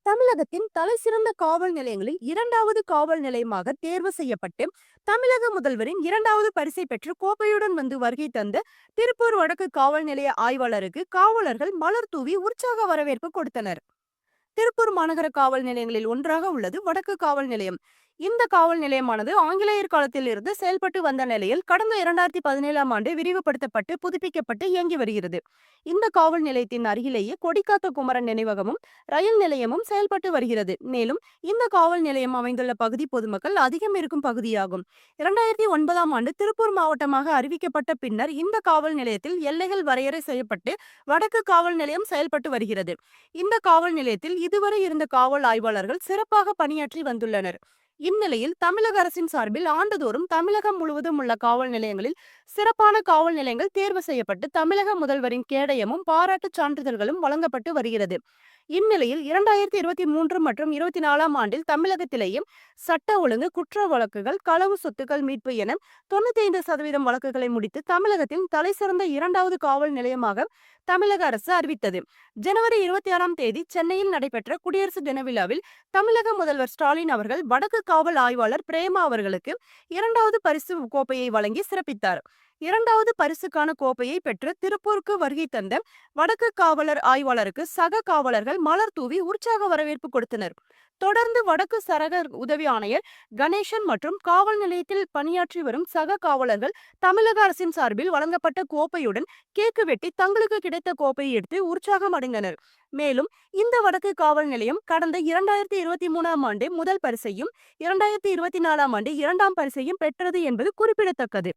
தமிழகத்தின் தலைசிறந்த காவல் நிலையங்களில் 2வது காவல் நிலையமாக தேர்வு செய்யப்பட்டு தமிழக முதல்வரின் 2வது பரிசை பெற்று கோப்பையுடன் வந்து வருகை தந்த திருப்பூர் வடக்கு காவல் நிலைய ஆய்வாளருக்கு காவலர்கள் மலர் தூவி உற்சாக வரவேற்பு கொடுத்தனர். திருப்பூர் மாநகர காவல் நிலையங்களில் ஒன்றாக உள்ளது வடக்கு காவல் நிலையம். இந்த காவல் நிலையமானது ஆங்கிலேயர் காலத்தில் இருந்து செயல்பட்டு வந்த நிலையில் கடந்த 2017ஆம் ஆண்டு விரிவுபடுத்தப்பட்டு புதுப்பிக்கப்பட்டு இயங்கி வருகிறது. இந்த காவல் நிலையத்தின் அருகிலேயே கொடிக்காத்த குமரன் நினைவகமும் ரயில் நிலையமும் செயல்பட்டு வருகிறது. மேலும் இந்த காவல் நிலையம் அமைந்துள்ள பகுதி பொதுமக்கள் அதிகம் இருக்கும் பகுதியாகும். 2009ஆம் ஆண்டு திருப்பூர் மாவட்டமாக அறிவிக்கப்பட்ட பின்னர் இந்த காவல் நிலையத்தில் எல்லைகள் வரையறை செய்யப்பட்டு வடக்கு காவல் நிலையம் செயல்பட்டு வருகிறது. இந்த காவல் நிலையத்தில் இதுவரை இருந்த காவல் ஆய்வாளர்கள் சிறப்பாக பணியாற்றி வந்துள்ளனர். இந்நிலையில் தமிழக அரசின் சார்பில் ஆண்டுதோறும் தமிழகம் முழுவதும் உள்ள காவல் நிலையங்களில் சிறப்பான காவல் நிலையங்கள் தேர்வு செய்யப்பட்டு தமிழக முதல்வரின் கேடயமும் பாராட்டுச் சான்றிதழ்களும் வழங்கப்பட்டு வருகிறது. இந்நிலையில் 2023 மற்றும் 24ஆம் ஆண்டில் தமிழகத்திலேயே சட்ட ஒழுங்கு, குற்ற வழக்குகள், களவு சொத்துக்கள் மீட்பு என 95% வழக்குகளை முடித்து தமிழகத்தின் தலைசிறந்த 2வது காவல் நிலையமாக தமிழக அரசு அறிவித்தது. ஜனவரி 26ஆம் தேதி சென்னையில் நடைபெற்ற குடியரசு தின விழாவில் தமிழக முதல்வர் ஸ்டாலின் அவர்கள் வடக்கு காவல் ஆய்வாளர் பிரேமா அவர்களுக்கு 2வது பரிசு கோப்பையை வழங்கி சிறப்பித்தார். 2வது பரிசுக்கான கோப்பையை பெற்று திருப்பூருக்கு வருகை தந்த வடக்கு காவலர் ஆய்வாளருக்கு சக காவலர்கள் மலர் தூவி உற்சாக வரவேற்பு கொடுத்தனர். தொடர்ந்து வடக்கு சரக உதவி ஆணையர் கணேசன் மற்றும் காவல் நிலையத்தில் பணியாற்றி வரும் சக காவலர்கள் தமிழக அரசின் சார்பில் வழங்கப்பட்ட கோப்பையுடன் கேக்கு வெட்டி தங்களுக்கு கிடைத்த கோப்பையை எடுத்து உற்சாகம் அடைந்தனர். மேலும் இந்த வடக்கு காவல் நிலையம் கடந்த 2023ஆம் ஆண்டு முதல் பரிசையும் 2024ஆம் ஆண்டு 2ஆம் பரிசையும் பெற்றது என்பது குறிப்பிடத்தக்கது.